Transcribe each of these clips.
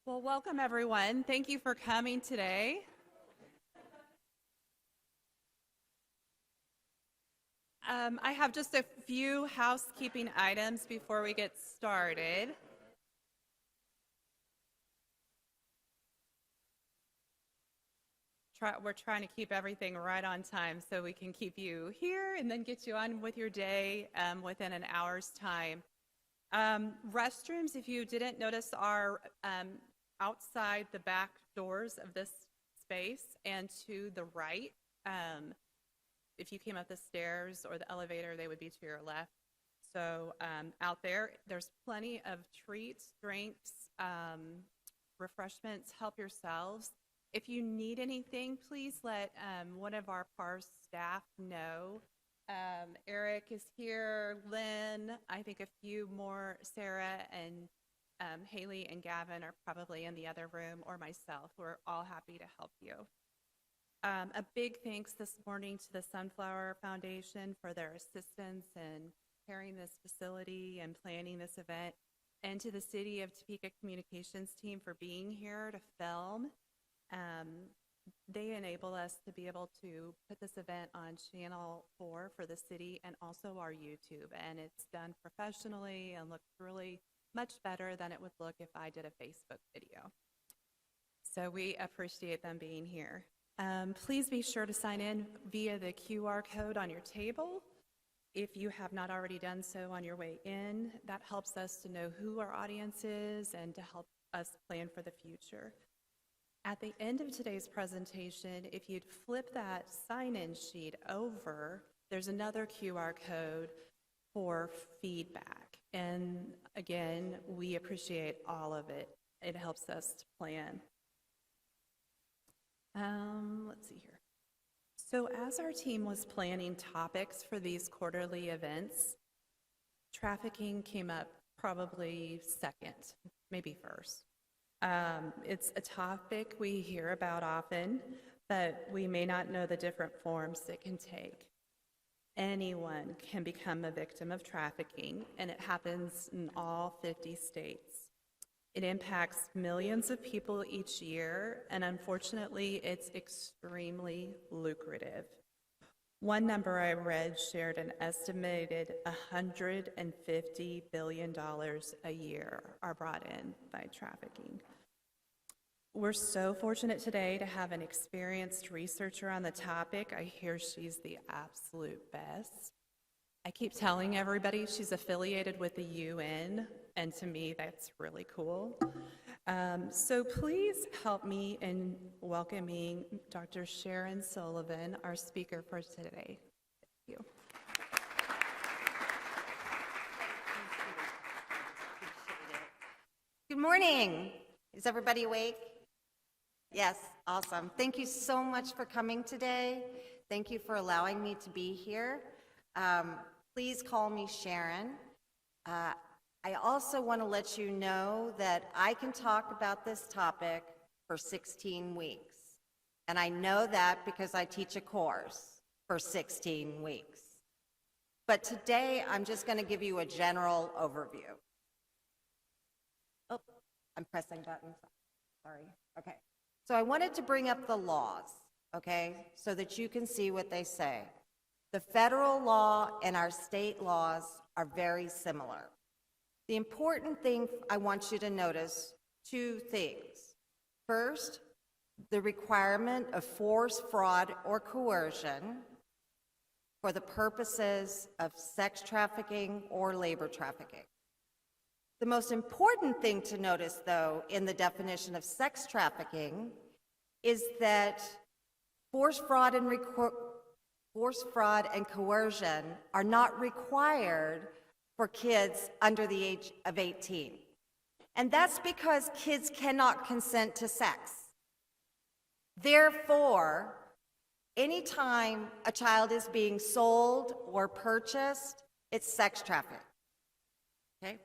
Well, welcome everyone. Thank you for coming today. I have just a few housekeeping items before we get started. We're trying to keep everything right on time so we can keep you here and then get you on with your day within an hour's time. Restrooms, if you didn't notice, are outside the back doors of this space and to the right. If you came up the stairs or the elevator, they would be to your left. So out there's plenty of treats, drinks, refreshments. Help yourselves. If you need anything, please let one of our PARS staff know. Eric is here, Lynn, I think a few more, Sarah and Haley and Gavin are probably in the other room, or myself. We're all happy to help you. A big thanks this morning to the Sunflower Foundation for their assistance in preparing this facility and planning this event, and to the City of Topeka Communications team for being here to film. They enable us to be able to put this event on Channel 4 for the city and also our YouTube, and it's done professionally and looks really much better than it would look if I did a Facebook video. So we appreciate them being here. Please be sure to sign in via the QR code on your table. If you have not already done so on your way in, that helps us to know who our audience is and to help us plan for the future. At the end of today's presentation, if you'd flip that sign-in sheet over, there's another QR code for feedback. And again, we appreciate all of it. It helps us to plan. Let's see here. So as our team was planning topics for these quarterly events, trafficking came up probably second, maybe first. It's a topic we hear about often, but we may not know the different forms it can take. Anyone can become a victim of trafficking, and it happens in all 50 states. It impacts millions of people each year, and unfortunately, it's extremely lucrative. One number I read shared an estimated $150 billion a year are brought in by trafficking. We're so fortunate today to have an experienced researcher on the topic. I hear she's the absolute best. I keep telling everybody she's affiliated with the UN, and to me, that's really cool. So please help me in welcoming Dr. Sharon Sullivan, our speaker for today. Thank you. Good morning. Is everybody awake? Yes, awesome. Thank you so much for coming today. Thank you for allowing me to be here. Please call me Sharon. I also want to let you know that I can talk about this topic for 16 weeks. And I know that because I teach a course for 16 weeks. But today, I'm just going to give you a general overview. Oh, I'm pressing buttons. Sorry. Okay. So I wanted to bring up the laws, okay, so that you can see what they say. The federal law and our state laws are very similar. The important thing I want you to notice, two things. First, the requirement of force, fraud, or coercion for the purposes of sex trafficking or labor trafficking. The most important thing to notice, though, in the definition of sex trafficking is that force, fraud, and coercion are not required for kids under the age of 18. And that's because kids cannot consent to sex. Therefore, anytime a child is being sold or purchased, it's sex trafficking. Okay?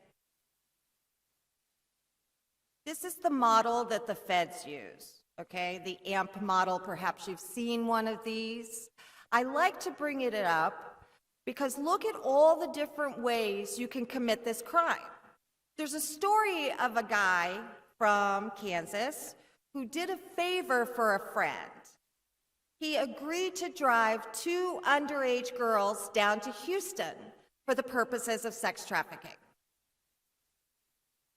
This is the model that the feds use, okay? The AMP model, perhaps you've seen one of these. I like to bring it up because look at all the different ways you can commit this crime. There's a story of a guy from Kansas who did a favor for a friend. He agreed to drive 2 underage girls down to Houston for the purposes of sex trafficking.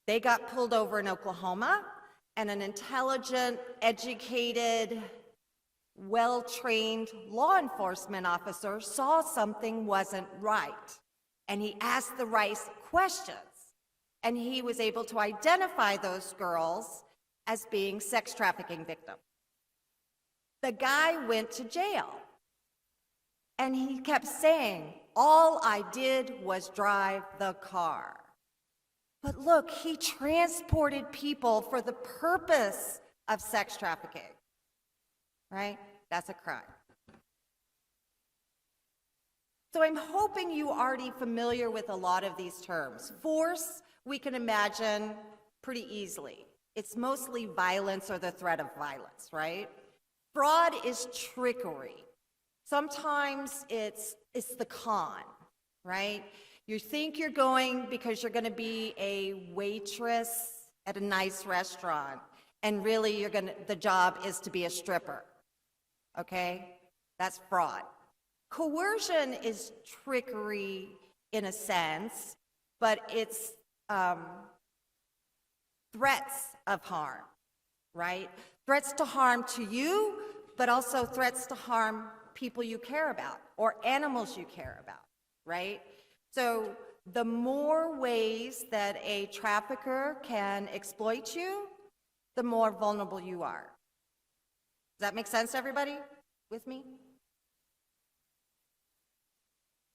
They got pulled over in Oklahoma, and an intelligent, educated, well-trained law enforcement officer saw something wasn't right, and he asked the right questions, and he was able to identify those girls as being sex trafficking victims. The guy went to jail, and he kept saying, "All I did was drive the car." But look, he transported people for the purpose of sex trafficking, right? That's a crime. So I'm hoping you are already familiar with a lot of these terms. Force, we can imagine pretty easily. It's mostly violence or the threat of violence, right? Fraud is trickery. Sometimes it's the con, right? You think you're going because you're going to be a waitress at a nice restaurant, and really the job is to be a stripper, okay? That's fraud. Coercion is trickery in a sense, but it's threats of harm, right? Threats to harm to you, but also threats to harm people you care about or animals you care about, right? So the more ways that a trafficker can exploit you, the more vulnerable you are. Does that make sense, everybody? With me?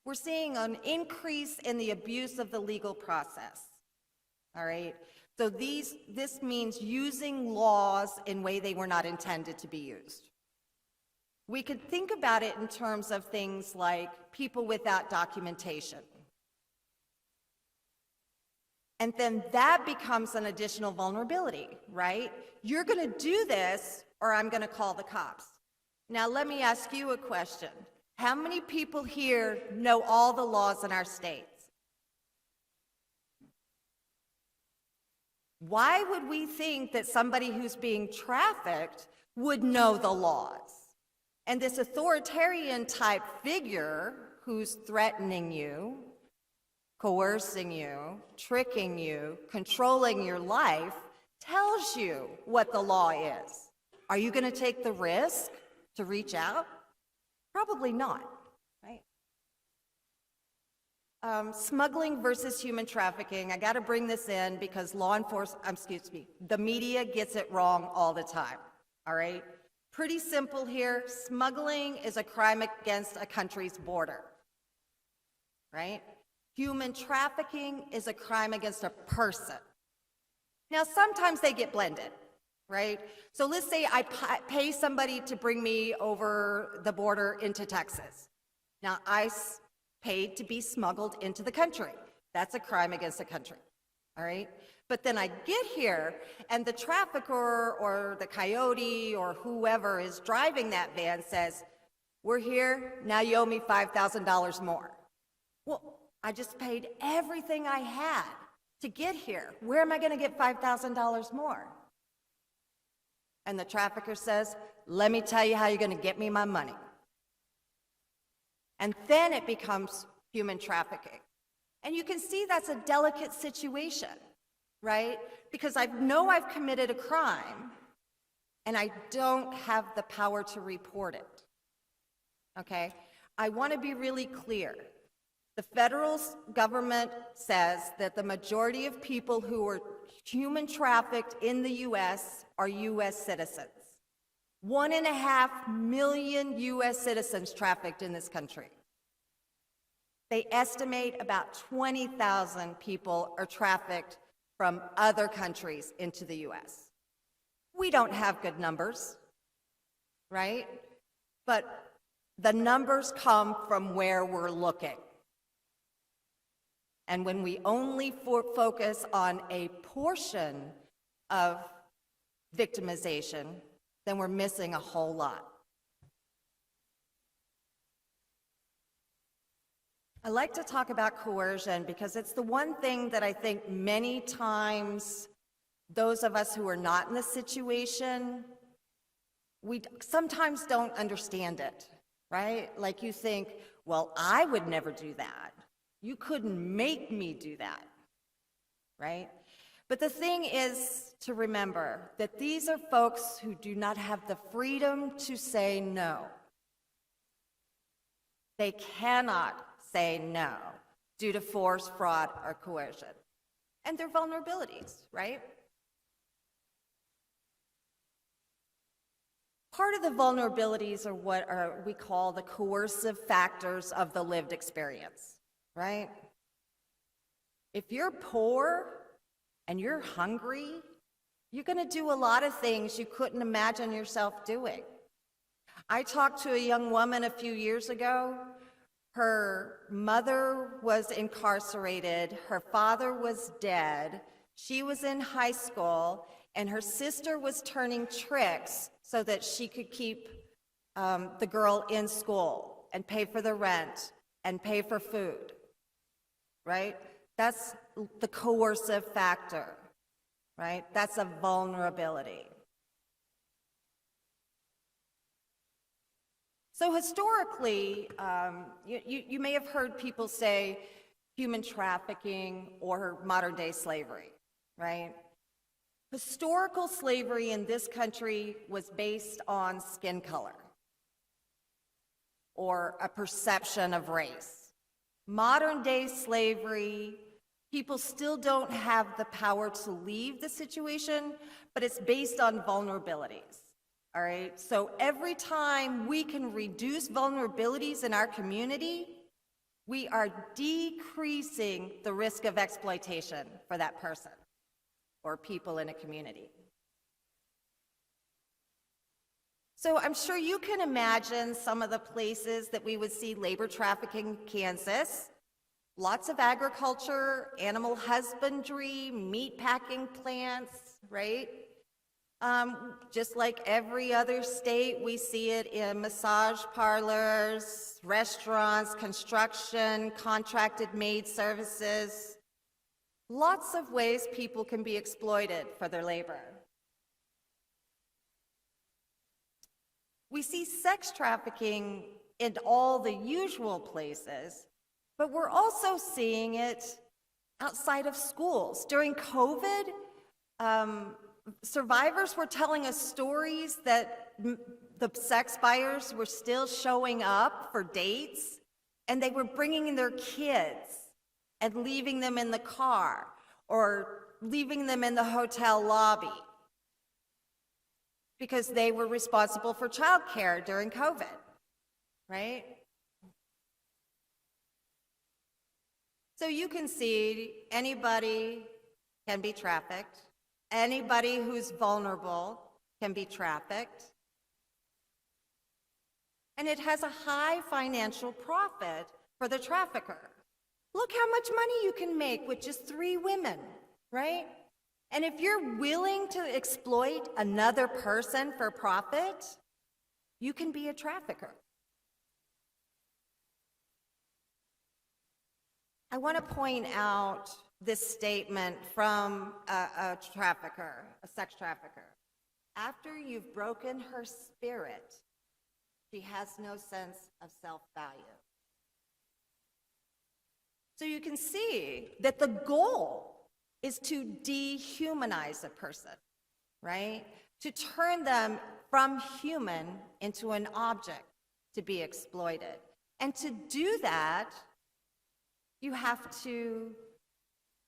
We're seeing an increase in the abuse of the legal process, all right? So this means using laws in a way they were not intended to be used. We could think about it in terms of things like people without documentation. And then that becomes an additional vulnerability, right? You're going to do this, or I'm going to call the cops. Now, let me ask you a question. How many people here know all the laws in our states? Why would we think that somebody who's being trafficked would know the laws? And this authoritarian type figure who's threatening you, coercing you, tricking you, controlling your life, tells you what the law is. Are you going to take the risk to reach out? Probably not, right? Smuggling versus human trafficking. I got to bring this in because the media gets it wrong all the time, all right? Pretty simple here. Smuggling is a crime against a country's border, right? Human trafficking is a crime against a person. Now, sometimes they get blended, right? So let's say I pay somebody to bring me over the border into Texas. Now, I paid to be smuggled into the country. That's a crime against the country, all right? But then I get here, and the trafficker or the coyote or whoever is driving that van says, "We're here, now you owe me $5,000 more." Well, I just paid everything I had to get here. Where am I going to get $5,000 more? And the trafficker says, "Let me tell you how you're going to get me my money." And then it becomes human trafficking. And you can see that's a delicate situation, right? Because I know I've committed a crime, and I don't have the power to report it, okay? I want to be really clear. The federal government says that the majority of people who are human trafficked in the U.S. are U.S. citizens. 1.5 million U.S. citizens trafficked in this country. They estimate about 20,000 people are trafficked from other countries into the U.S. We don't have good numbers, right? But the numbers come from where we're looking. And when we only focus on a portion of victimization, then we're missing a whole lot. I like to talk about coercion because it's the one thing that I think many times those of us who are not in this situation, we sometimes don't understand it, right? Like you think, well, I would never do that. You couldn't make me do that, right? But the thing is to remember that these are folks who do not have the freedom to say no. They cannot say no due to force, fraud, or coercion. And their vulnerabilities, right? Part of the vulnerabilities are what we call the coercive factors of the lived experience, right? If you're poor and you're hungry, you're going to do a lot of things you couldn't imagine yourself doing. I talked to a young woman a few years ago. Her mother was incarcerated, her father was dead, she was in high school, and her sister was turning tricks so that she could keep the girl in school and pay for the rent and pay for food, right? That's the coercive factor, right? That's a vulnerability. So historically, you may have heard people say human trafficking or modern-day slavery, right? Historical slavery in this country was based on skin color or a perception of race. Modern-day slavery, people still don't have the power to leave the situation, but it's based on vulnerabilities. All right, so every time we can reduce vulnerabilities in our community, we are decreasing the risk of exploitation for that person or people in a community. So I'm sure you can imagine some of the places that we would see labor trafficking in Kansas. Lots of agriculture, animal husbandry, meat packing plants, right? Just like every other state, we see it in massage parlors, restaurants, construction, contracted maid services. Lots of ways people can be exploited for their labor. We see sex trafficking in all the usual places, but we're also seeing it outside of schools. During COVID, survivors were telling us stories that the sex buyers were still showing up for dates, and they were bringing their kids and leaving them in the car or leaving them in the hotel lobby because they were responsible for childcare during COVID, right? So you can see anybody can be trafficked. Anybody who's vulnerable can be trafficked. And it has a high financial profit for the trafficker. Look how much money you can make with just 3 women, right? And if you're willing to exploit another person for profit, you can be a trafficker. I want to point out this statement from a trafficker, a sex trafficker. After you've broken her spirit, she has no sense of self-value. So you can see that the goal is to dehumanize a person, right? To turn them from human into an object to be exploited. And to do that, you have to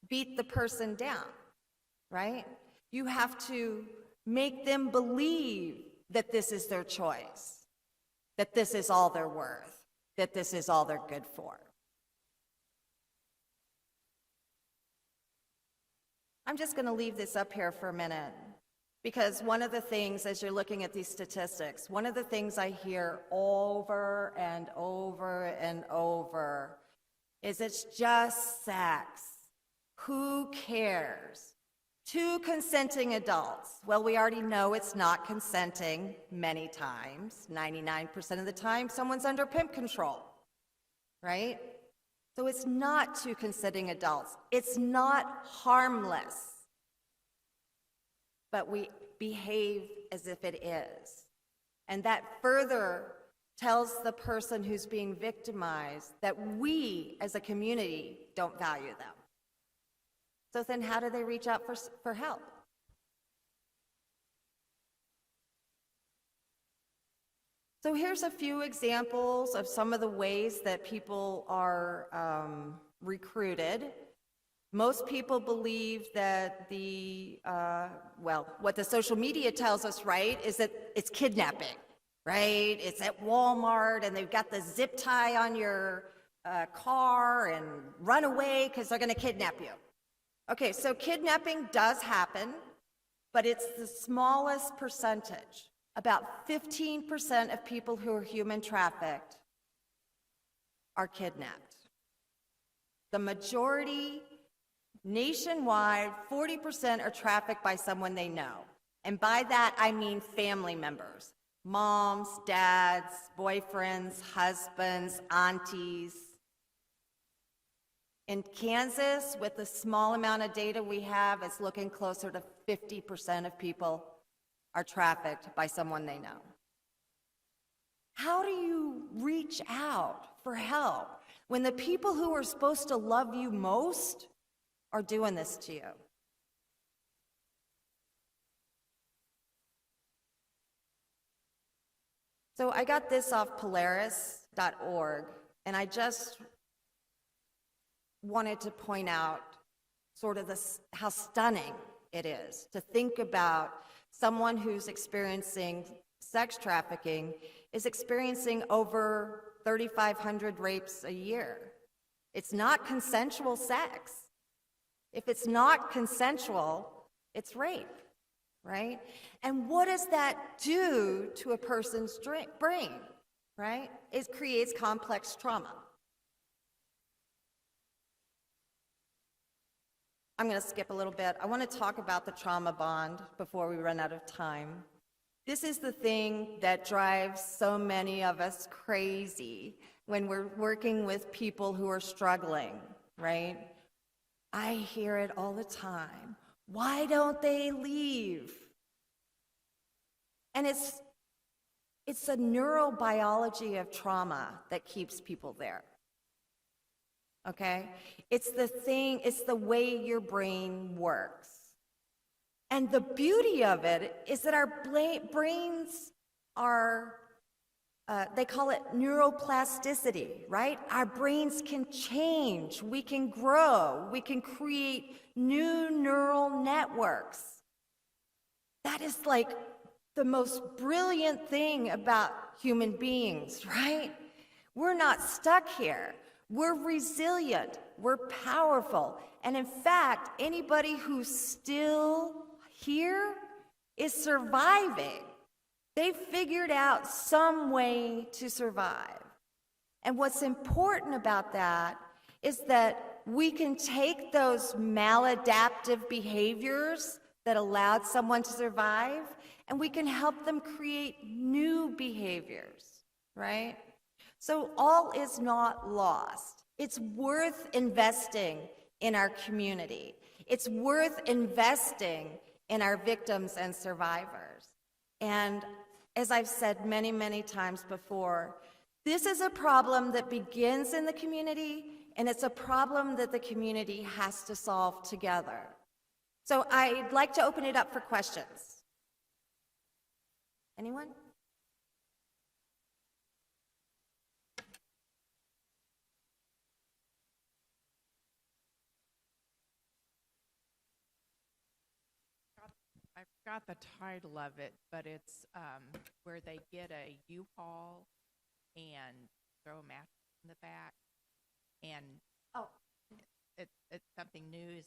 beat the person down, right? You have to make them believe that this is their choice, that this is all they're worth, that this is all they're good for. I'm just going to leave this up here for a minute, because one of the things, as you're looking at these statistics, one of the things I hear over and over and over is it's just sex. Who cares? 2 consenting adults. Well, we already know it's not consenting many times. 99% of the time, someone's under pimp control, right? So it's not 2 consenting adults. It's not harmless. but we behave as if it is. And that further tells the person who's being victimized that we as a community don't value them. So then how do they reach out for help? So here's a few examples of some of the ways that people are recruited. Most people believe that what the social media tells us, right, is that it's kidnapping, right? It's at Walmart and they've got the zip tie on your car and run away because they're going to kidnap you. Okay, so kidnapping does happen, but it's the smallest percentage. About 15% of people who are human trafficked are kidnapped. The majority, nationwide, 40% are trafficked by someone they know. And by that, I mean family members, moms, dads, boyfriends, husbands, aunties. In Kansas, with the small amount of data we have, it's looking closer to 50% of people are trafficked by someone they know. How do you reach out for help when the people who are supposed to love you most are doing this to you? So I got this off Polaris.org, and I just wanted to point out sort of how stunning it is to think about someone who's experiencing sex trafficking is experiencing over 3,500 rapes a year. It's not consensual sex. If it's not consensual, it's rape, right? And what does that do to a person's brain, right? It creates complex trauma. I'm going to skip a little bit. I want to talk about the trauma bond before we run out of time. This is the thing that drives so many of us crazy when we're working with people who are struggling, right? I hear it all the time. Why don't they leave? And it's the neurobiology of trauma that keeps people there. Okay? It's the way your brain works. And the beauty of it is that our brains are, they call it neuroplasticity, right? Our brains can change, we can grow, we can create new neural networks. That is like the most brilliant thing about human beings, right? We're not stuck here. We're resilient, we're powerful, and in fact, anybody who's still here is surviving. They figured out some way to survive. And what's important about that is that we can take those maladaptive behaviors that allowed someone to survive, and we can help them create new behaviors, right? So all is not lost. It's worth investing in our community. It's worth investing in our victims and survivors. And as I've said many, many times before, this is a problem that begins in the community, and it's a problem that the community has to solve together. So I'd like to open it up for questions. Anyone? I forgot the title of it, but it's where they get a U-Haul and throw a mattress in the back, and it's something new. Is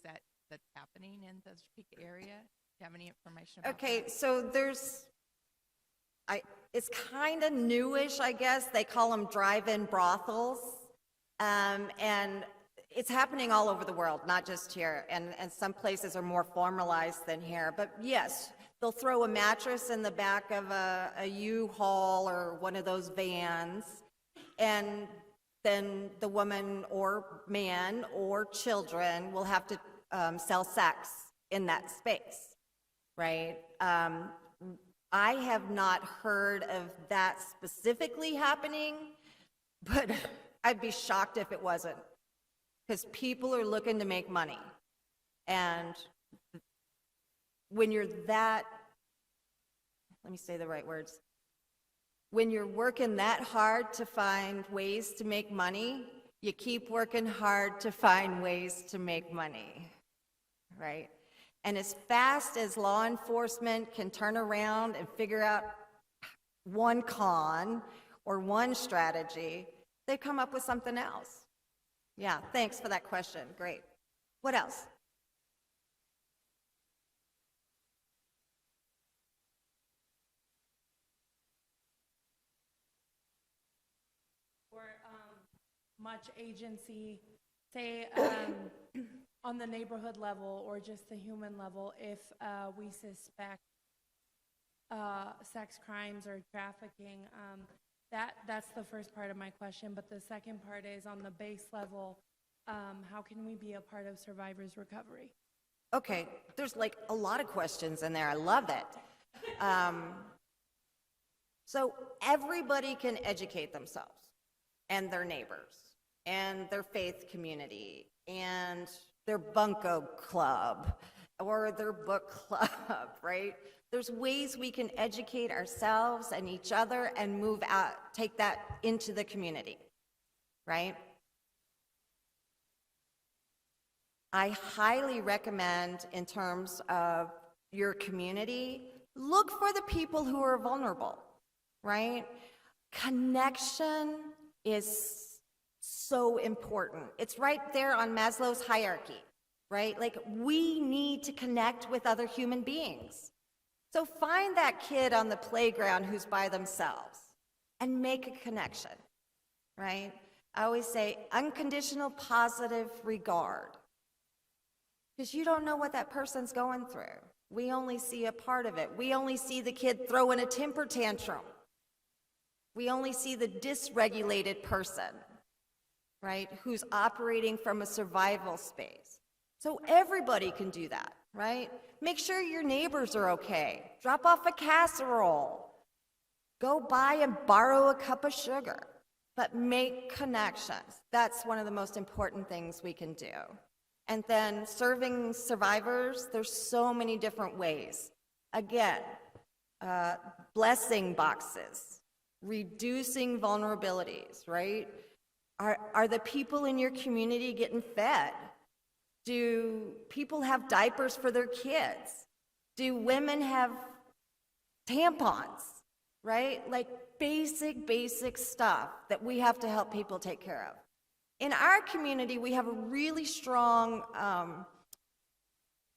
that's happening in the Topeka area? Do you have any information about Okay, that? so it's kind of newish, I guess. They call them drive-in brothels, and it's happening all over the world, not just here, and some places are more formalized than here. But yes, they'll throw a mattress in the back of a U-Haul or one of those vans, and then the woman or man or children will have to sell sex in that space. right? I have not heard of that specifically happening, but I'd be shocked if it wasn't, because people are looking to make money. And when you're that, let me say the right words, when you're working that hard to find ways to make money, you keep working hard to find ways to make money, right? And as fast as law enforcement can turn around and figure out one con or one strategy, they come up with something else. Yeah, thanks for that question. Great. What else? Or much agency, say on the neighborhood level or just the human level, if we suspect sex crimes or trafficking. That's the first part of my question, but the second part is on the base level, how can we be a part of survivors' recovery? Okay, there's like a lot of questions in there. I love it. So everybody can educate themselves and their neighbors and their faith community and their bunco club or their book club, right? There's ways we can educate ourselves and each other and move out, take that into the community, right? I highly recommend, in terms of your community, look for the people who are vulnerable, right? Connection is so important. It's right there on Maslow's hierarchy, right? Like, we need to connect with other human beings. So find that kid on the playground who's by themselves and make a connection, right? I always say unconditional positive regard, because you don't know what that person's going through. We only see a part of it. We only see the kid throwing a temper tantrum. We only see the dysregulated person, right, who's operating from a survival space. So everybody can do that, right? Make sure your neighbors are okay. Drop off a casserole. Go buy and borrow a cup of sugar. But make connections. That's one of the most important things we can do. And then serving survivors, there's so many different ways. Again, blessing boxes, reducing vulnerabilities, right? Are the people in your community getting fed? Do people have diapers for their kids? Do women have tampons, right? Like basic stuff that we have to help people take care of. In our community, we have a really strong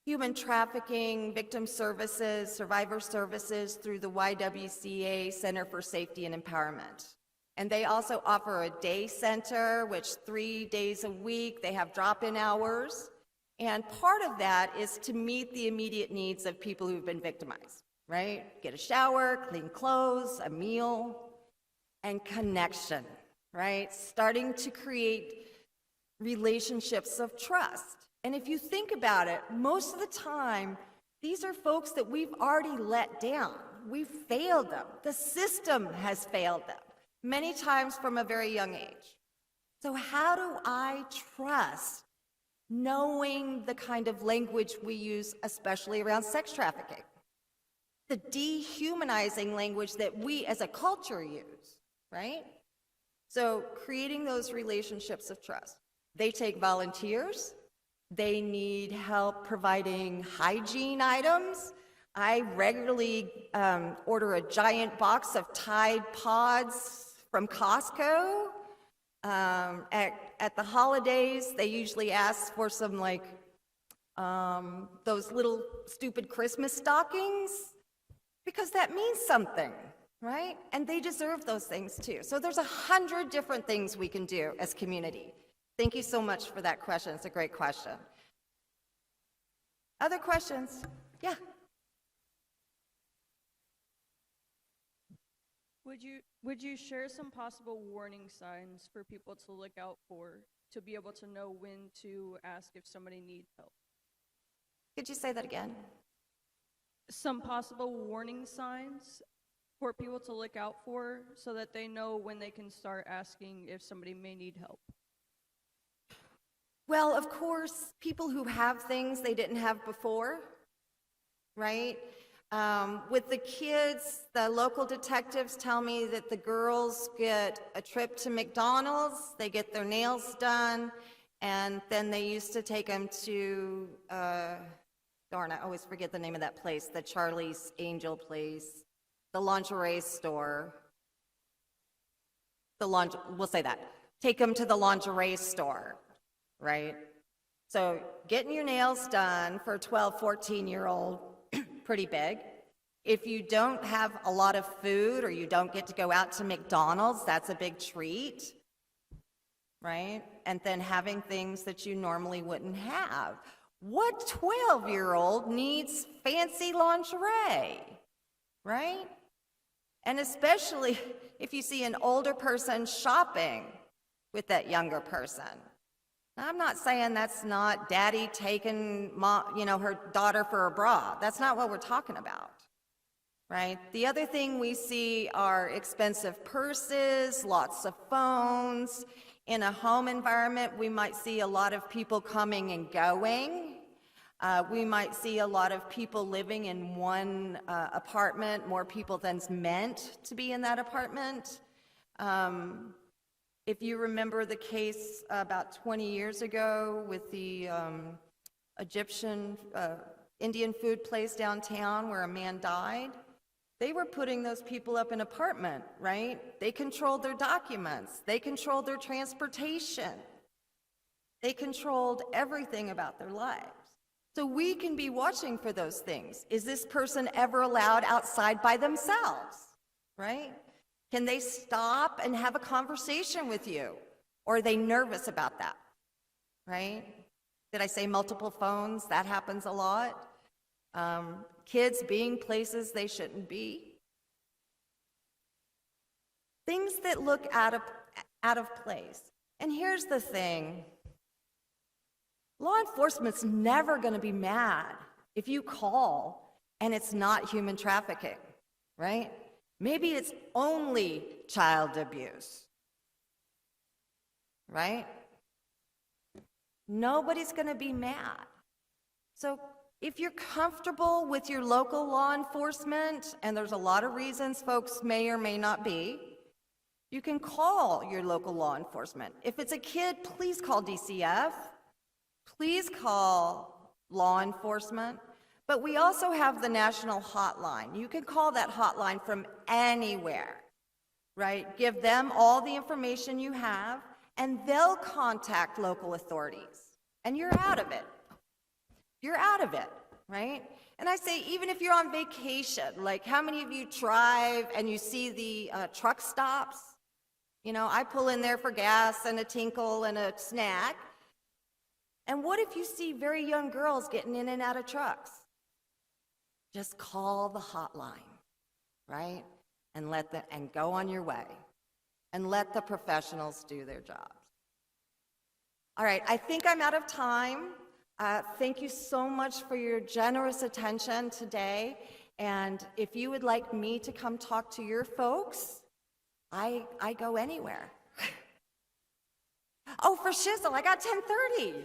human trafficking, victim services, survivor services through the YWCA Center for Safety and Empowerment. And they also offer a day center, which 3 days a week, they have drop-in hours. And part of that is to meet the immediate needs of people who've been victimized, right? Get a shower, clean clothes, a meal, and connection, right? Starting to create relationships of trust. And if you think about it, most of the time, these are folks that we've already let down. We've failed them. The system has failed them, many times from a very young age. So how do I trust knowing the kind of language we use, especially around sex trafficking? The dehumanizing language that we as a culture use, right? So creating those relationships of trust. They take volunteers. They need help providing hygiene items. I regularly order a giant box of Tide Pods from Costco. At the holidays, they usually ask for some those little stupid Christmas stockings, because that means something, right? And they deserve those things too. So there's 100 different things we can do as community. Thank you so much for that question. It's a great question. Other questions? Yeah. Would you share some possible warning signs for people to look out for, to be able to know when to ask if somebody needs help? Could you say that again? some possible warning signs for people to look out for so that they know when they can start asking if somebody may need help? Well, of course, people who have things they didn't have before, right? With the kids, the local detectives tell me that the girls get a trip to McDonald's, they get their nails done, and then they used to take them to, darn, I always forget the name of that place, the Charlie's Angel place, the lingerie store. We'll say that. Take them to the lingerie store, right? So getting your nails done for a 12, 14-year-old, pretty big. If you don't have a lot of food or you don't get to go out to McDonald's, that's a big treat, right? And then having things that you normally wouldn't have. What 12-year-old needs fancy lingerie, right? And especially if you see an older person shopping with that younger person. Now, I'm not saying that's not daddy taking her daughter for a bra. That's not what we're talking about, right? The other thing we see are expensive purses, lots of phones. In a home environment, we might see a lot of people coming and going. We might see a lot of people living in one apartment, more people than's meant to be in that apartment. If you remember the case about 20 years ago with the Egyptian Indian food place downtown where a man died, they were putting those people up in an apartment, right? They controlled their documents. They controlled their transportation. They controlled everything about their lives. So we can be watching for those things. Is this person ever allowed outside by themselves, right? Can they stop and have a conversation with you? Or are they nervous about that, right? Did I say multiple phones? That happens a lot. Kids being places they shouldn't be. Things that look out of place. And here's the thing. Law enforcement's never going to be mad if you call and it's not human trafficking, right? Maybe it's only child abuse, right? Nobody's going to be mad. So if you're comfortable with your local law enforcement, and there's a lot of reasons folks may or may not be, you can call your local law enforcement. If it's a kid, please call DCF. Please call law enforcement. But we also have the national hotline. You can call that hotline from anywhere, right? Give them all the information you have, and they'll contact local authorities. And you're out of it. You're out of it, right? And I say, even if you're on vacation, like how many of you drive and you see the truck stops? You know, I pull in there for gas and a tinkle and a snack. And what if you see very young girls getting in and out of trucks? Just call the hotline, right? And go on your way. And let the professionals do their jobs. All right, I think I'm out of time. Thank you so much for your generous attention today. And if you would like me to come talk to your folks, I go anywhere. Oh, for shizzle, I got 10:30.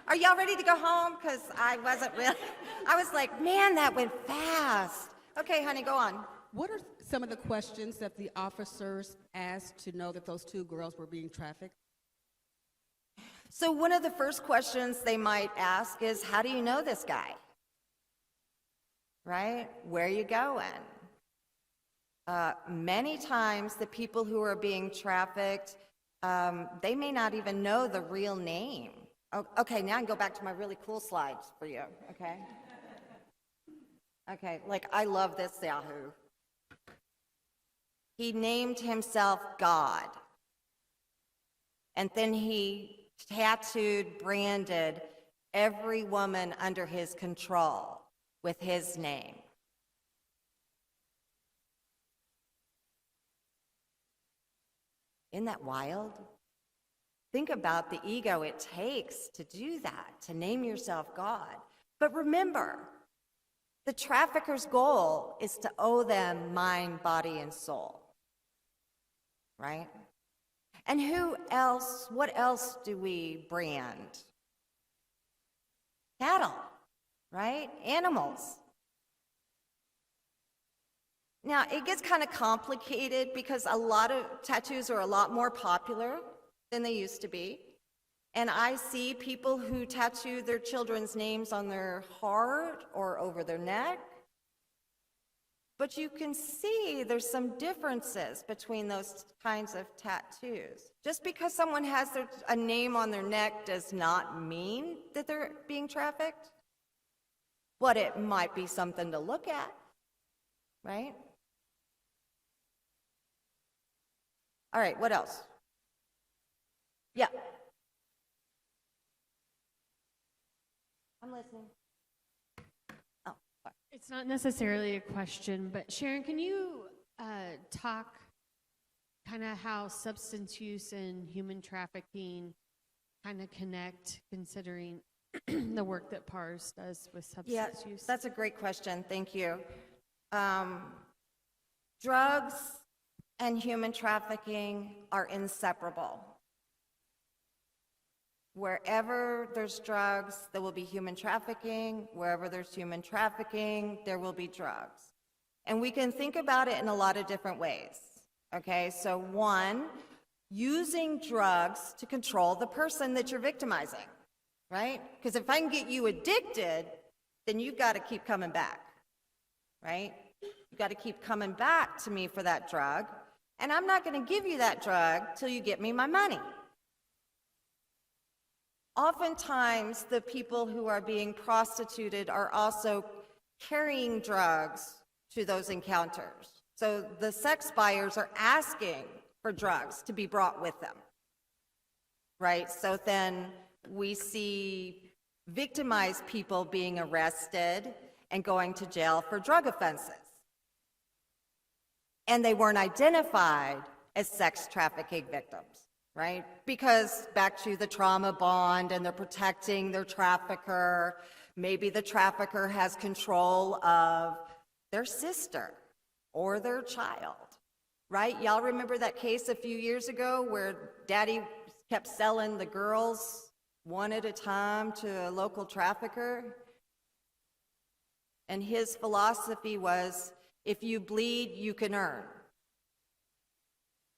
Are y'all ready to go home? Because I wasn't really. I was like, man, that went fast. Okay, honey, go on. What are some of the questions that the officers asked to know that those two girls were being trafficked? So one of the first questions they might ask is, how do you know this guy? Right? Where are you going? Many times the people who are being trafficked, they may not even know the real name. Oh, okay, now I can go back to my really cool slides for you, okay? Okay, like I love this Yahoo. He named himself God. And then he tattooed, branded every woman under his control with his name. Isn't that wild? Think about the ego it takes to do that, to name yourself God. But remember, the trafficker's goal is to owe them mind, body, and soul, right? And what else do we brand? Cattle, right? Animals. Now, it gets kind of complicated because a lot of tattoos are a lot more popular than they used to be. And I see people who tattoo their children's names on their heart or over their neck. But you can see there's some differences between those kinds of tattoos. Just because someone has a name on their neck does not mean that they're being trafficked, but it might be something to look at, right? All right, what else? Yeah. I'm listening. Oh, sorry. It's not necessarily a question, but Sharon, can you talk kind of how substance use and human trafficking kind of connect, considering the work that PARS does with Yeah, substance use? that's a great question. Thank you. Drugs and human trafficking are inseparable. Wherever there's drugs, there will be human trafficking. Wherever there's human trafficking, there will be drugs. And we can think about it in a lot of different ways. Okay, so one, using drugs to control the person that you're victimizing, right? Because if I can get you addicted, then you've got to keep coming back, right? You've got to keep coming back to me for that drug, and I'm not going to give you that drug till you get me my money. Oftentimes, the people who are being prostituted are also carrying drugs to those encounters. So the sex buyers are asking for drugs to be brought with them, right? So then we see victimized people being arrested and going to jail for drug offenses. And they weren't identified as sex trafficking victims, right? Because back to the trauma bond, and they're protecting their trafficker. Maybe the trafficker has control of their sister or their child, right? Y'all remember that case a few years ago where daddy kept selling the girls one at a time to a local trafficker? And his philosophy was, if you bleed, you can earn.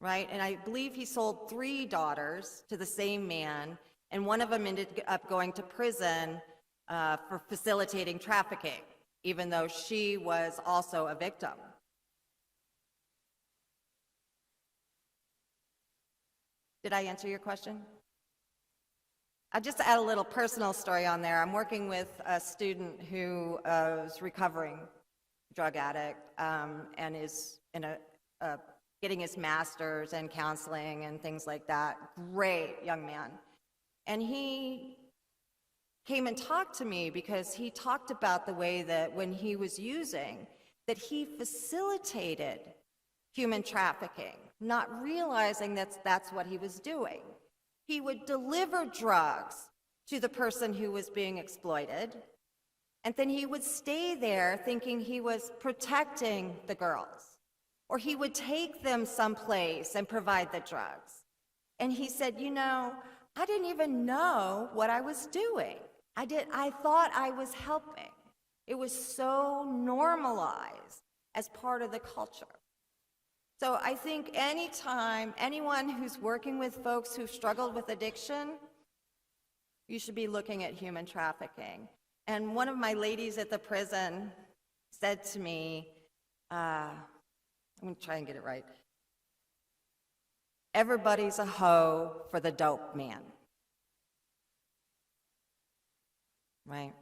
Right? And I believe he sold 3 daughters to the same man, and one of them ended up going to prison for facilitating trafficking, even though she was also a victim. Did I answer your question? I'll just add a little personal story on there. I'm working with a student who is recovering drug addict and is in getting his master's in counseling and things like that. Great young man. And he came and talked to me because he talked about the way that when he was using, that he facilitated human trafficking, not realizing that's what he was doing. He would deliver drugs to the person who was being exploited, and then he would stay there thinking he was protecting the girls. Or he would take them someplace and provide the drugs. And he said, you know, I didn't even know what I was doing. I thought I was helping. It was so normalized as part of the culture. So I think anytime, anyone who's working with folks who've struggled with addiction, you should be looking at human trafficking. And one of my ladies at the prison said to me, I'm going to try and get it right. Everybody's a hoe for the dope man. Right?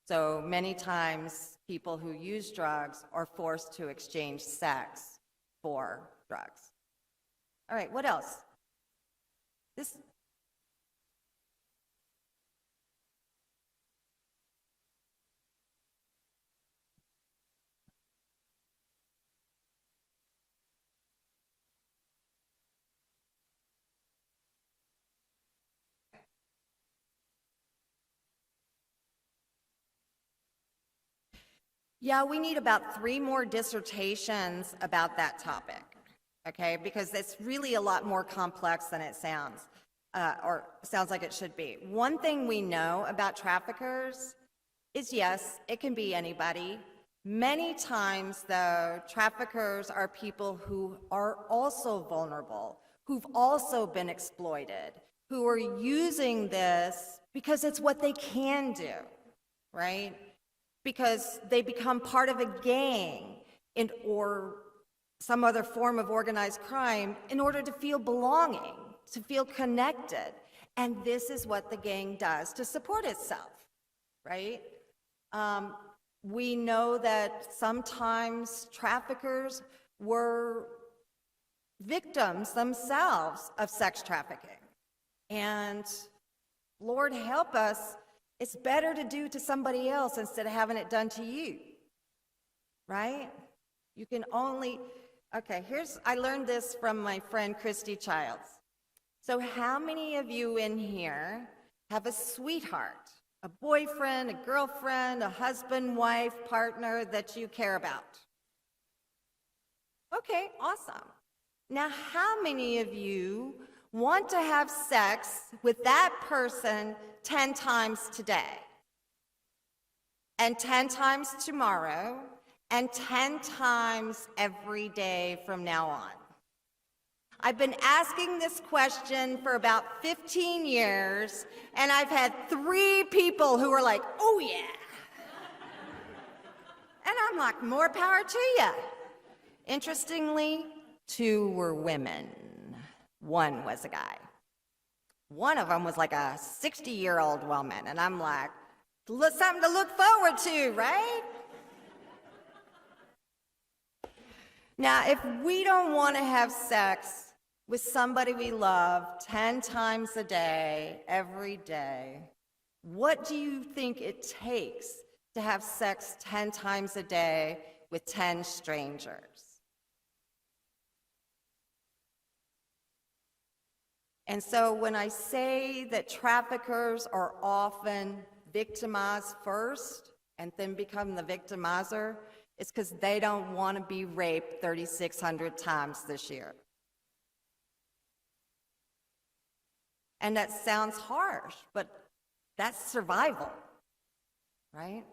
So many times, people who use drugs are forced to exchange sex for drugs. All right, what else? This. Yeah, we need about 3 more dissertations about that topic, okay? Because it's really a lot more complex than it sounds, or sounds like it should be. One thing we know about traffickers is, yes, it can be anybody. Many times, though, traffickers are people who are also vulnerable, who've also been exploited, who are using this because it's what they can do, right? Because they become part of a gang or some other form of organized crime in order to feel belonging, to feel connected. And this is what the gang does to support itself, right? We know that sometimes traffickers were victims themselves of sex trafficking. And Lord help us, it's better to do to somebody else instead of having it done to you, right? You can only, okay, I learned this from my friend Christy Childs. So how many of you in here have a sweetheart, a boyfriend, a girlfriend, a husband, wife, partner that you care about? Okay, awesome. Now, how many of you want to have sex with that person 10 times today, and 10 times tomorrow, and 10 times every day from now on? I've been asking this question for about 15 years, and I've had 3 people who are like, oh yeah. And I'm like, more power to you. Interestingly, 2 were women. 1 was a guy. One of them was like a 60-year-old woman, and I'm like, something to look forward to, right? Now, if we don't want to have sex with somebody we love 10 times a day, every day, what do you think it takes to have sex 10 times a day with 10 strangers? And so when I say that traffickers are often victimized first and then become the victimizer, it's because they don't want to be raped 3,600 times this year. And that sounds harsh, but that's survival, right?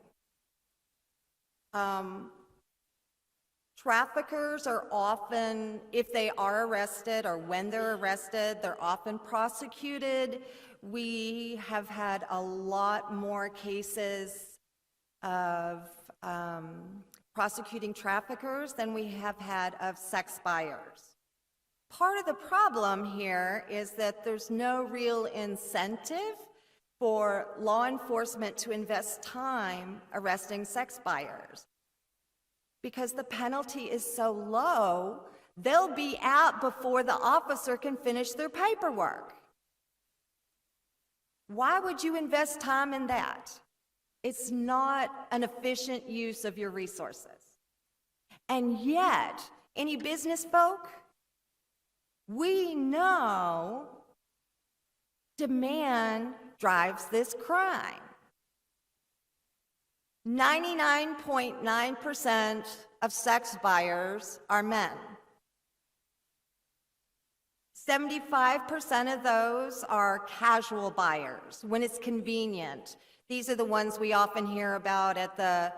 Traffickers are often, if they are arrested or when they're arrested, they're often prosecuted. We have had a lot more cases of prosecuting traffickers than we have had of sex buyers. Part of the problem here is that there's no real incentive for law enforcement to invest time arresting sex buyers. Because the penalty is so low, they'll be out before the officer can finish their paperwork. Why would you invest time in that? It's not an efficient use of your resources. And yet, any business folk, we know demand drives this crime. 99.9% of sex buyers are men. 75% of those are casual buyers, when it's convenient. These are the ones we often hear about at the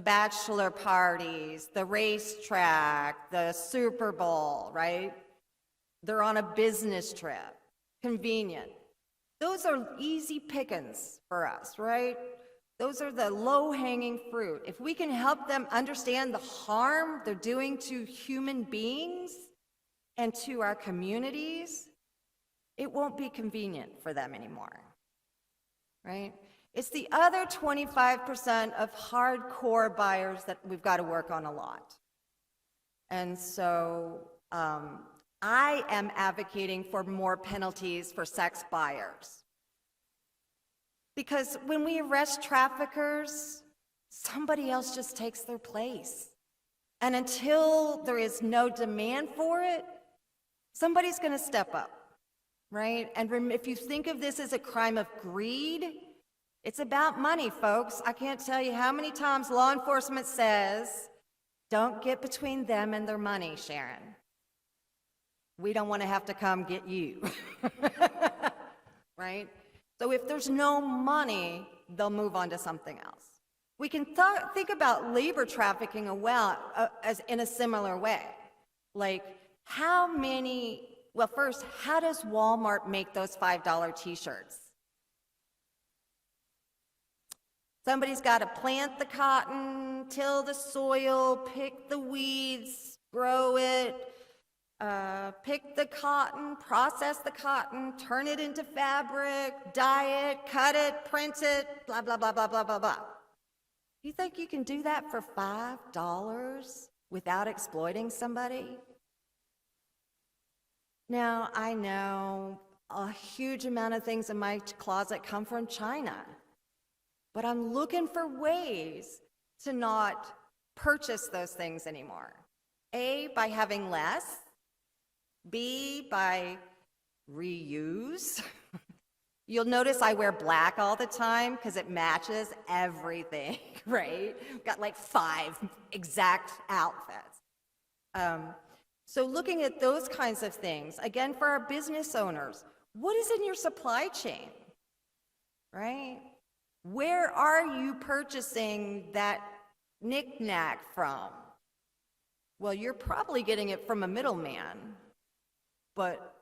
bachelor parties, the racetrack, the Super Bowl, right? They're on a business trip, convenient. Those are easy pickings for us, right? Those are the low-hanging fruit. If we can help them understand the harm they're doing to human beings and to our communities, it won't be convenient for them anymore, right? It's the other 25% of hardcore buyers that we've got to work on a lot. And so I am advocating for more penalties for sex buyers. Because when we arrest traffickers, somebody else just takes their place. And until there is no demand for it, somebody's going to step up, right? And if you think of this as a crime of greed, It's about money, folks. I can't tell you how many times law enforcement says, don't get between them and their money, Sharon. We don't want to have to come get you. Right? So if there's no money, they'll move on to something else. We can think about labor trafficking as in a similar way. Like, well, first, how does Walmart make those $5 t-shirts? Somebody's got to plant the cotton, till the soil, pick the weeds, grow it, pick the cotton, process the cotton, turn it into fabric, dye it, cut it, print it, blah, blah, blah, blah, blah, blah, blah. You think you can do that for $5 without exploiting somebody? Now, I know a huge amount of things in my closet come from China, but I'm looking for ways to not purchase those things anymore. A, by having less. B, by reuse. You'll notice I wear black all the time because it matches everything, right? Got like 5 exact outfits. So looking at those kinds of things, again, for our business owners, what is in your supply chain, right? Where are you purchasing that knick-knack from? Well, you're probably getting it from a middleman, but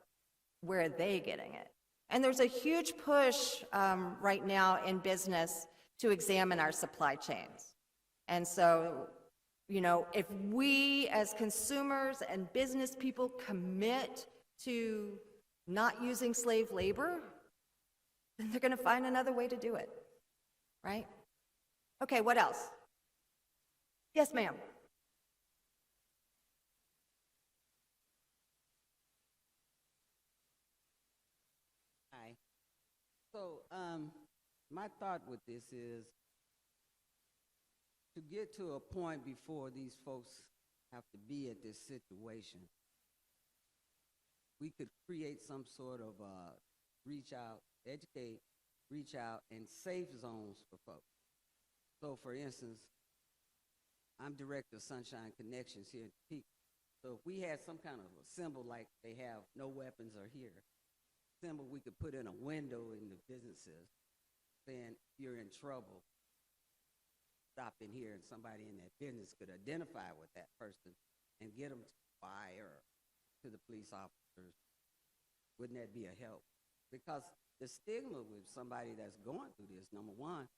where are they getting it? And there's a huge push right now in business to examine our supply chains. And so, you know, if we as consumers and business people commit to not using slave labor, then they're going to find another way to do it, right? Okay, what else? Yes, ma'am. Hi. So, my thought with this is to get to a point before these folks have to be at this situation, we could create some sort of reach out, educate, reach out, and safe zones for folks. So, for instance, I'm director of Sunshine Connections here in Topeka. So if we had some kind of a symbol like they have, no weapons are here, symbol we could put in a window in the businesses saying, if you're in trouble, stop in here, and somebody in that business could identify with that person and get them to fire to the police officers. Wouldn't that be a help? Because the stigma with somebody that's going through this, number one,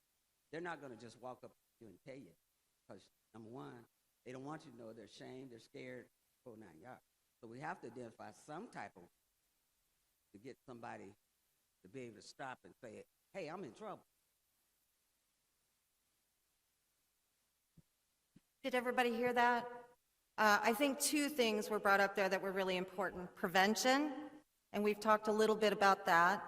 they're not going to just walk up to you and tell you. Because number one, they don't want you to know they're ashamed, they're scared, whole 9 yards. So we have to identify some type of to get somebody to be able to stop and say, hey, I'm in trouble. Did everybody hear that? I think 2 things were brought up there that were really important. Prevention, and we've talked a little bit about that.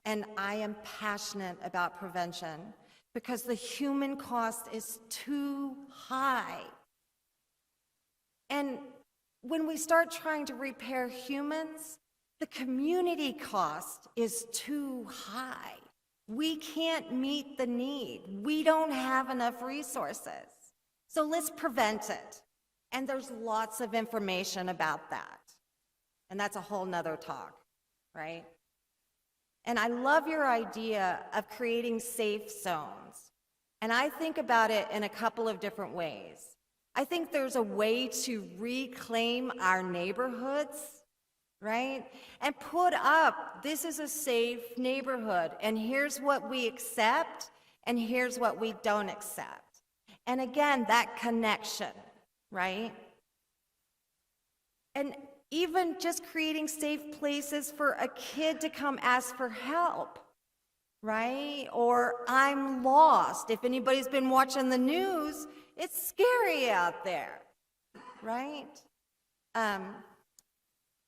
And I am passionate about prevention because the human cost is too high. And when we start trying to repair humans, the community cost is too high. We can't meet the need. We don't have enough resources. So let's prevent it. And there's lots of information about that. And that's a whole nother talk, right? And I love your idea of creating safe zones. And I think about it in a couple of different ways. I think there's a way to reclaim our neighborhoods, right? And put up, this is a safe neighborhood, and here's what we accept, and here's what we don't accept. And again, that connection, right? And even just creating safe places for a kid to come ask for help, right? Or I'm lost. If anybody's been watching the news, it's scary out there, right?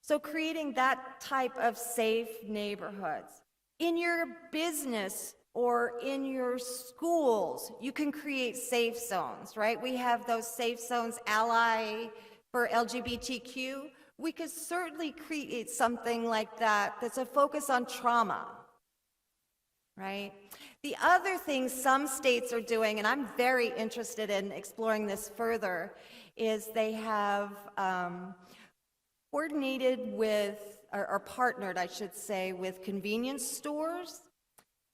So creating that type of safe neighborhoods. In your business or in your schools, you can create safe zones, right? We have those safe zones, Ally for LGBTQ. We could certainly create something like that that's a focus on trauma, right? The other thing some states are doing, and I'm very interested in exploring this further, is they have coordinated with, or partnered, I should say, with convenience stores.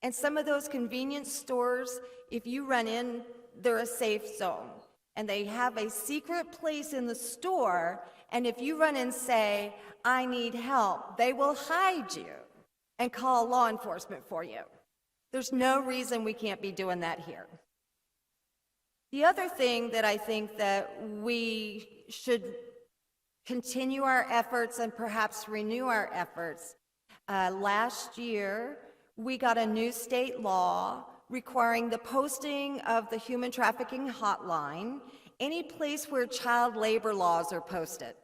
And some of those convenience stores, if you run in, they're a safe zone. And they have a secret place in the store, and if you run and say, I need help, they will hide you and call law enforcement for you. There's no reason we can't be doing that here. The other thing that I think that we should continue our efforts and perhaps renew our efforts, last year we got a new state law requiring the posting of the human trafficking hotline any place where child labor laws are posted.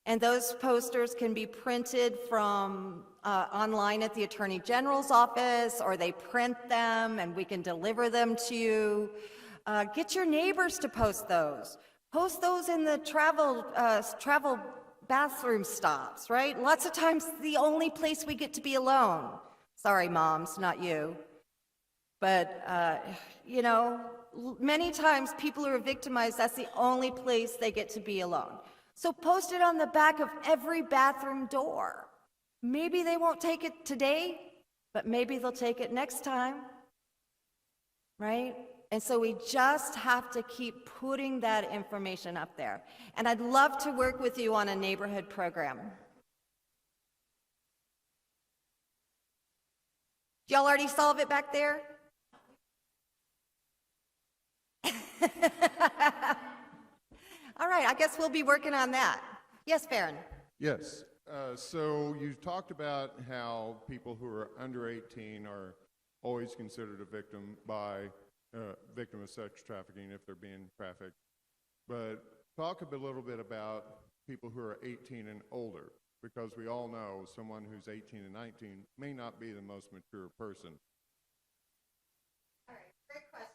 And those posters can be printed from online at the Attorney General's office, or they print them and we can deliver them to you. Get your neighbors to post those. Post those in the travel bathroom stops, right? Lots of times the only place we get to be alone. Sorry, moms, not you. But, you know, many times people who are victimized, that's the only place they get to be alone. So post it on the back of every bathroom door. Maybe they won't take it today, but maybe they'll take it next time, right? And so we just have to keep putting that information up there. And I'd love to work with you on a neighborhood program. Did y'all already solve it back there? All right, I guess we'll be working on that. Yes, Farron? Yes. So you talked about how people who are under 18 are always considered a victim of sex trafficking if they're being trafficked. But talk a little bit about people who are 18 and older, because we all know someone who's 18 and 19 may not be the most mature person. All right, great question.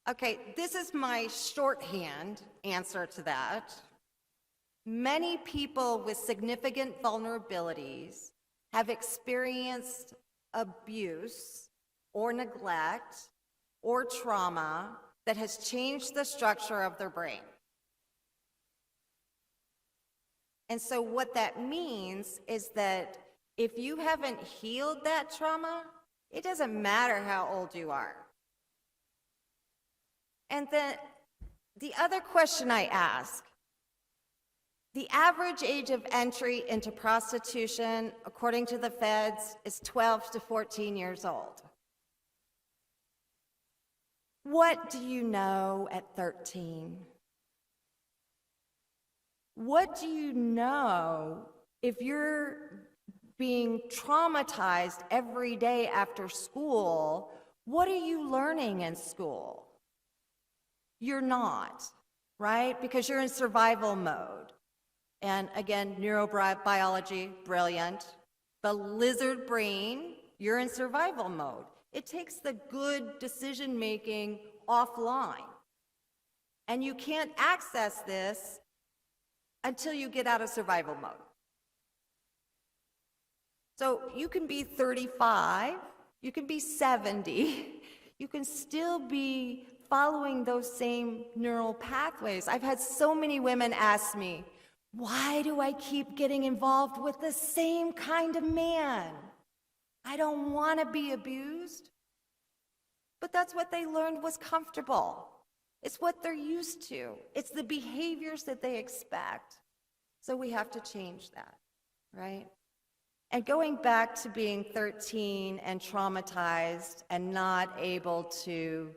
Okay, this is my shorthand answer to that. Many people with significant vulnerabilities have experienced abuse or neglect or trauma that has changed the structure of their brain. And so what that means is that if you haven't healed that trauma, it doesn't matter how old you are. And then the other question I ask, the average age of entry into prostitution, according to the feds, is 12 to 14 years old. What do you know at 13? What do you know if you're being traumatized every day after school? What are you learning in school? You're not, right? Because you're in survival mode. And again, neurobiology, brilliant. The lizard brain, you're in survival mode. It takes the good decision-making offline. And you can't access this until you get out of survival mode. So you can be 35, you can be 70, you can still be following those same neural pathways. I've had so many women ask me, why do I keep getting involved with the same kind of man? I don't want to be abused. But that's what they learned was comfortable. It's what they're used to. It's the behaviors that they expect. So we have to change that, right? And going back to being 13 and traumatized and not able to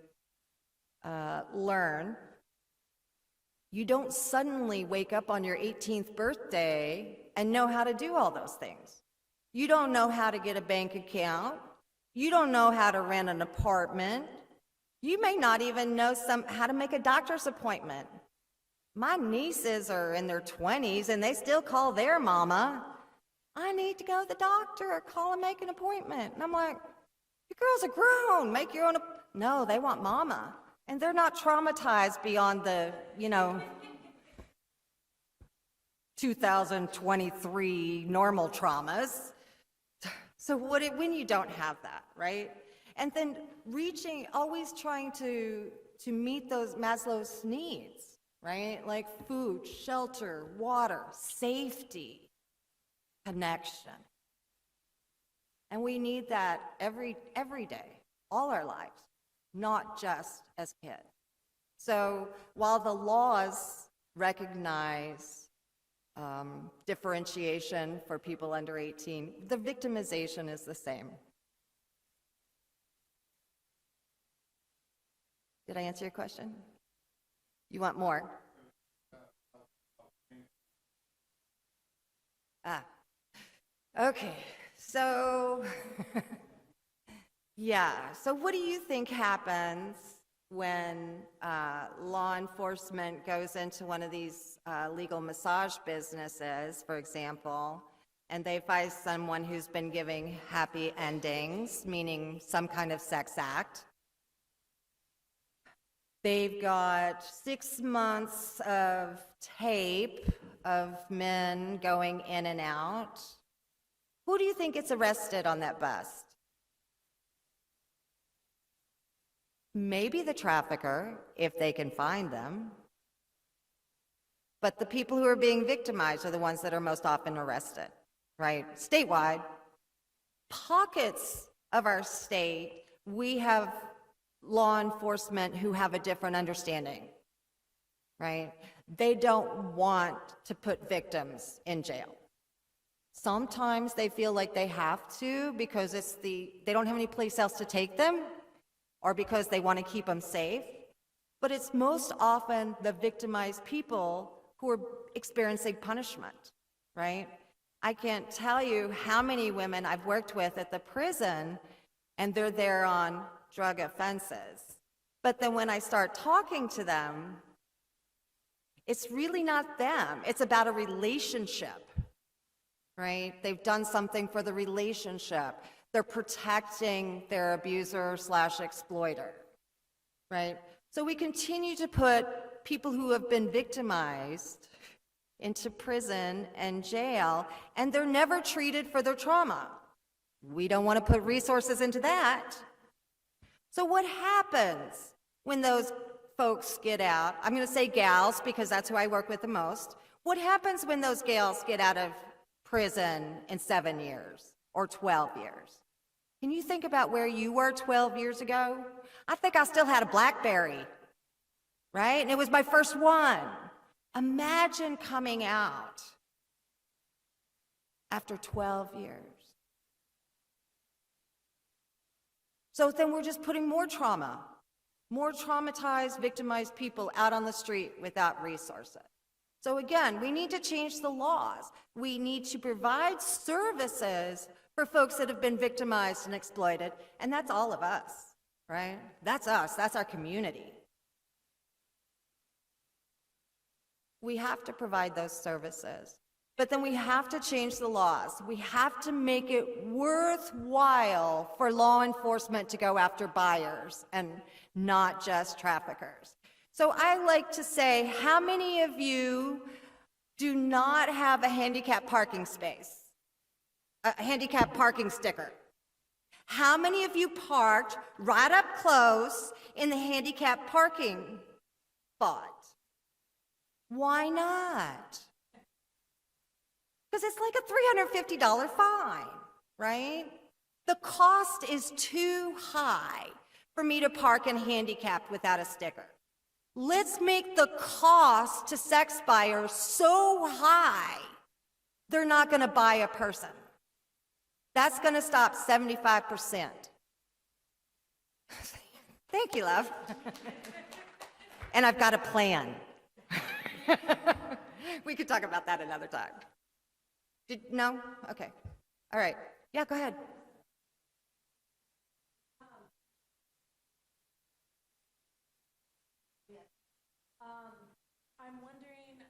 learn, you don't suddenly wake up on your 18th birthday and know how to do all those things. You don't know how to get a bank account. You don't know how to rent an apartment. You may not even know how to make a doctor's appointment. My nieces are in their 20s and they still call their mama, I need to go to the doctor, or call and make an appointment. And I'm like, you girls are grown, make your own. No, they want mama. And they're not traumatized beyond the, 2023 normal traumas. So when you don't have that, right? And then always trying to meet those Maslow's needs, right? Like food, shelter, water, safety, connection. And we need that every day, all our lives, not just as kids. So while the laws recognize differentiation for people under 18, the victimization is the same. Did I answer your question? You want more? Okay, so, yeah, so what do you think happens when law enforcement goes into one of these legal massage businesses, for example, and they find someone who's been giving happy endings, meaning some kind of sex act? They've got 6 months of tape of men going in and out. Who do you think gets arrested on that bus? Maybe the trafficker, if they can find them. But the people who are being victimized are the ones that are most often arrested, right? Statewide. Pockets of our state, we have law enforcement who have a different understanding, right? They don't want to put victims in jail. Sometimes they feel like they have to because they don't have any place else to take them, or because they want to keep them safe. But it's most often the victimized people who are experiencing punishment, right? I can't tell you how many women I've worked with at the prison, and they're there on drug offenses. But then when I start talking to them, it's really not them. It's about a relationship, right? They've done something for the relationship. They're protecting their abuser/exploiter, right? So we continue to put people who have been victimized into prison and jail, and they're never treated for their trauma. We don't want to put resources into that. So what happens when those folks get out? I'm going to say gals because that's who I work with the most. What happens when those gals get out of prison in 7 years or 12 years? Can you think about where you were 12 years ago? I think I still had a BlackBerry, right? And it was my first one. Imagine coming out after 12 years. So then we're just putting more trauma, more traumatized, victimized people out on the street without resources. So again, we need to change the laws. We need to provide services for folks that have been victimized and exploited, and that's all of us, right? That's us, that's our community. We have to provide those services. But then we have to change the laws. We have to make it worthwhile for law enforcement to go after buyers and not just traffickers. So I like to say, how many of you do not have a handicap parking space? A handicap parking sticker? How many of you parked right up close in the handicap parking spot? Why not? Because it's like a $350 fine, right? The cost is too high for me to park in handicap without a sticker. Let's make the cost to sex buyers so high, they're not going to buy a person. That's going to stop 75%. Thank you, love. And I've got a plan. We could talk about that another time. No? Okay. All right. Yeah, go ahead. I'm wondering,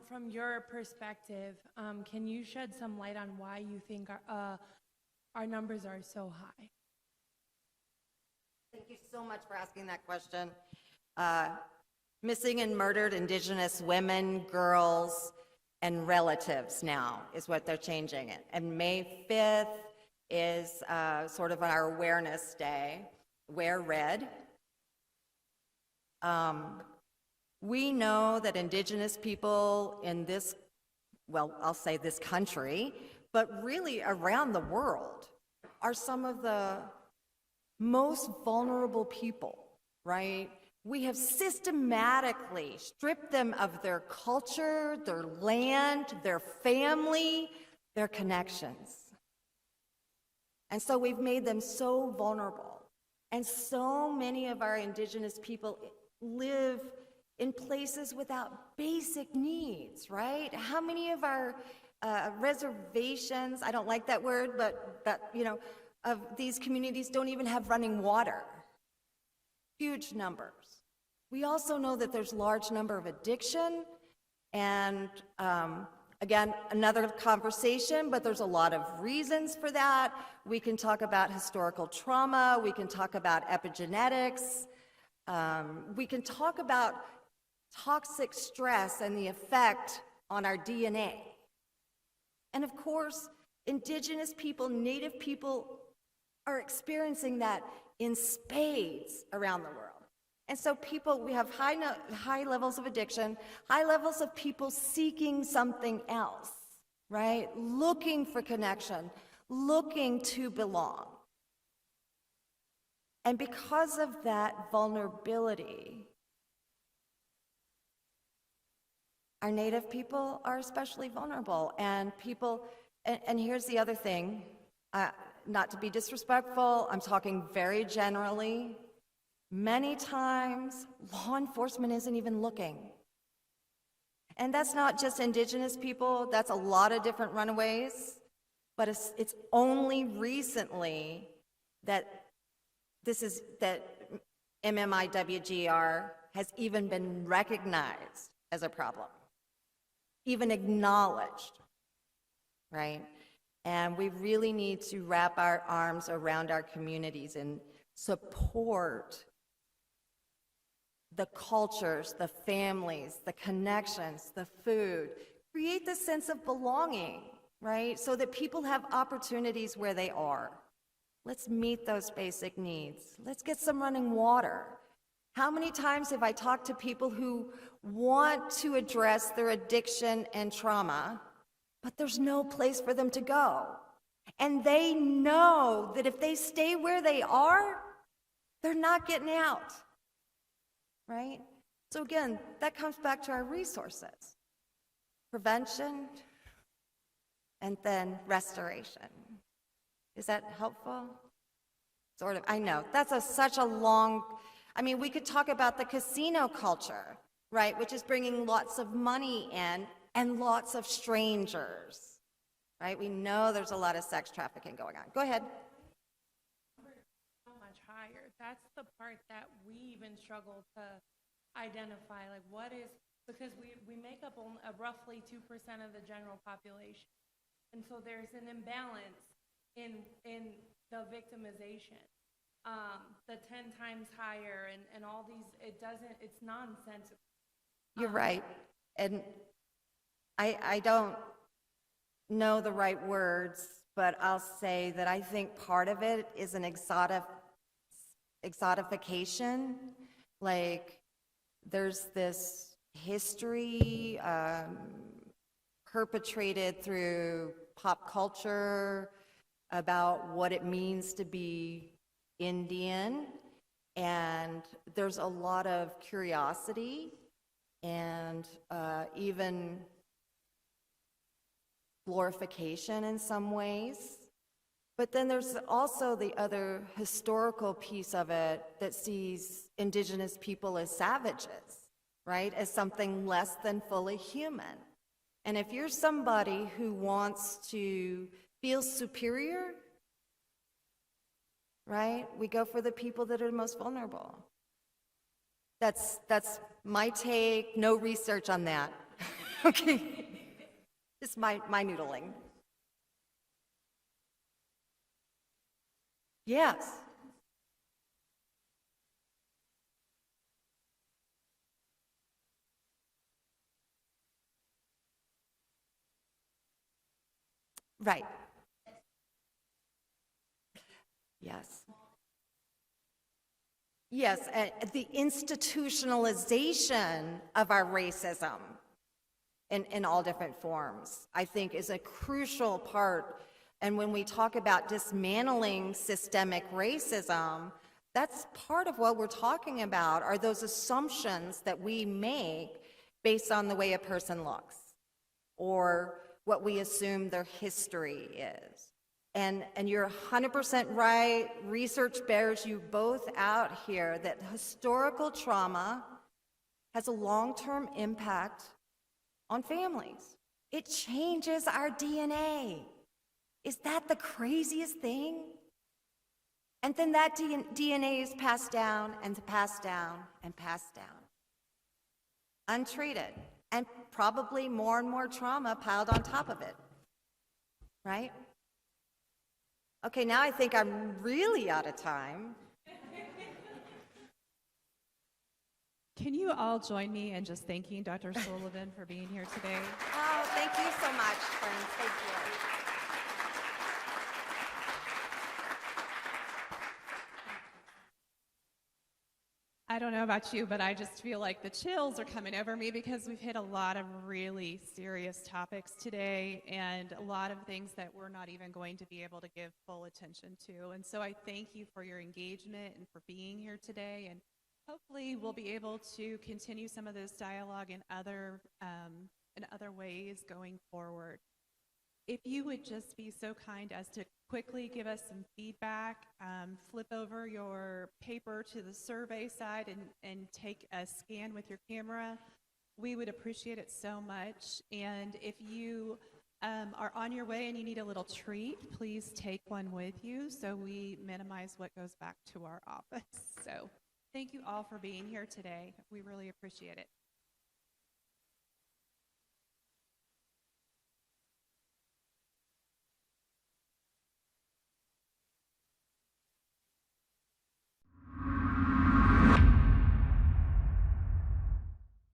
from your perspective, can you shed some light on why you think our numbers are so high? Thank you so much for asking that question. Missing and murdered Indigenous women, girls, and relatives now is what they're changing it. And May 5th is sort of our awareness day. Wear red. We know that Indigenous people in this, well, I'll say this country, but really around the world, are some of the most vulnerable people, right? We have systematically stripped them of their culture, their land, their family, their connections. And so we've made them so vulnerable. And so many of our Indigenous people live in places without basic needs, right? How many of our reservations, I don't like that word, but of these communities don't even have running water? Huge numbers. We also know that there's large number of addiction, and again, another conversation, but there's a lot of reasons for that. We can talk about historical trauma, we can talk about epigenetics, we can talk about toxic stress and the effect on our DNA. And of course, Indigenous people, Native people are experiencing that in spades around the world. And so we have high levels of addiction, high levels of people seeking something else, right? Looking for connection, looking to belong. And because of that vulnerability, our Native people are especially vulnerable. And here's the other thing, not to be disrespectful, I'm talking very generally. Many times, law enforcement isn't even looking. And that's not just Indigenous people, that's a lot of different runaways, but it's only recently that MMIWGR has even been recognized as a problem, even acknowledged, right? And we really need to wrap our arms around our communities and support the cultures, the families, the connections, the food, create the sense of belonging, right? So that people have opportunities where they are. Let's meet those basic needs. Let's get some running water. How many times have I talked to people who want to address their addiction and trauma, but there's no place for them to go? And they know that if they stay where they are, they're not getting out. Right? So again, that comes back to our resources. Prevention and then restoration. Is that helpful? Sort of, I know, that's such a long, we could talk about the casino culture, right? Which is bringing lots of money in and lots of strangers, right? We know there's a lot of sex trafficking going on. Go ahead. Much higher. That's the part that we even struggle to identify, like what is, because we make up roughly 2% of the general population. And so there's an imbalance in the victimization. The 10 times higher and all these, it's nonsensical. You're right. And I don't know the right words, but I'll say that I think part of it is an exotification. Like, there's this history perpetrated through pop culture about what it means to be Indian, and there's a lot of curiosity and even glorification in some ways. But then there's also the other historical piece of it that sees Indigenous people as savages, right? As something less than fully human. And if you're somebody who wants to feel superior, right? We go for the people that are the most vulnerable. That's my take, no research on that. Okay. Just my noodling. Yes. Right. Yes. Yes, the institutionalization of our racism in all different forms, I think, is a crucial part. And when we talk about dismantling systemic racism, that's part of what we're talking about, are those assumptions that we make based on the way a person looks or what we assume their history is. And you're 100% right. Research bears you both out here that historical trauma has a long-term impact on families. It changes our DNA. Is that the craziest thing? And then that DNA is passed down and passed down and passed down, untreated, and probably more and more trauma piled on top of it, right? Okay, now I think I'm really out of time. Can you all join me in just thanking Dr. Sullivan for being here today? Oh, thank you so much, friends. Thank you. I don't know about you, but I just feel like the chills are coming over me because we've hit a lot of really serious topics today and a lot of things that we're not even going to be able to give full attention to. And so I thank you for your engagement and for being here today. And hopefully we'll be able to continue some of this dialogue in other ways going forward. If you would just be so kind as to quickly give us some feedback, flip over your paper to the survey side and take a scan with your camera, we would appreciate it so much. And if you are on your way and you need a little treat, please take one with you so we minimize what goes back to our office. So thank you all for being here today. We really appreciate it.